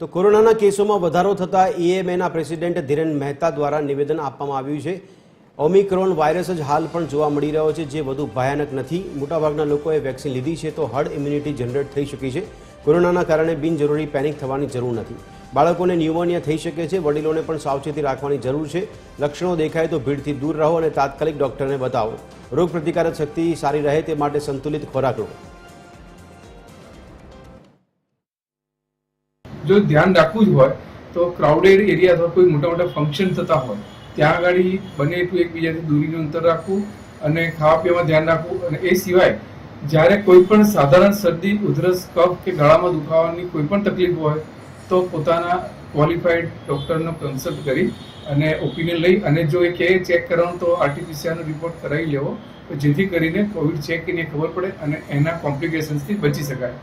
તો કોરોનાના કેસોમાં વધારો થતાં એએમએના પ્રેસિડેન્ટ ધીરેન મહેતા દ્વારા નિવેદન આપવામાં આવ્યું છે। ઓમિક્રોન વાયરસ જ હાલ પણ જોવા મળી રહ્યો છે, જે વધુ ભયાનક નથી। મોટાભાગના લોકોએ વેક્સિન લીધી છે તો હર્ડ ઇમ્યુનિટી જનરેટ થઈ શકી છે। કોરોનાના કારણે બિનજરૂરી પેનિક થવાની જરૂર નથી। બાળકોને ન્યુમોનિયા થઈ શકે છે, વડીલોને પણ સાવચેતી રાખવાની જરૂર છે। લક્ષણો દેખાય તો ભીડથી દૂર રહો અને તાત્કાલિક ડોક્ટરને બતાવો। રોગપ્રતિકારક શક્તિ સારી રહે તે માટે સંતુલિત ખોરાક લો। જો ધ્યાન રાખવું જ હોય તો ક્રાઉડેડ એરિયા અથવા કોઈ મોટા મોટા ફંક્શન થતા હોય ત્યાં આગળ બને એટલું એકબીજાથી દૂરીનું અંતર રાખવું અને ખાવા પીવામાં ધ્યાન રાખવું। અને એ સિવાય જ્યારે કોઈ પણ સાધારણ શરદી, ઉધરસ, કફ કે ગળામાં દુખાવાની કોઈ પણ તકલીફ હોય તો પોતાના ક્વોલિફાઈડ ડૉક્ટરનો કન્સલ્ટ કરી અને ઓપિનિયન લઈ અને જો એ કહે ચેક કરવાનું તો આરટીપીસીઆરનો રિપોર્ટ કરાવી લેવો, જેથી કરીને કોવિડ છે કે નહીં ખબર પડે અને એના કોમ્પ્લિકેશન્સથી બચી શકાય।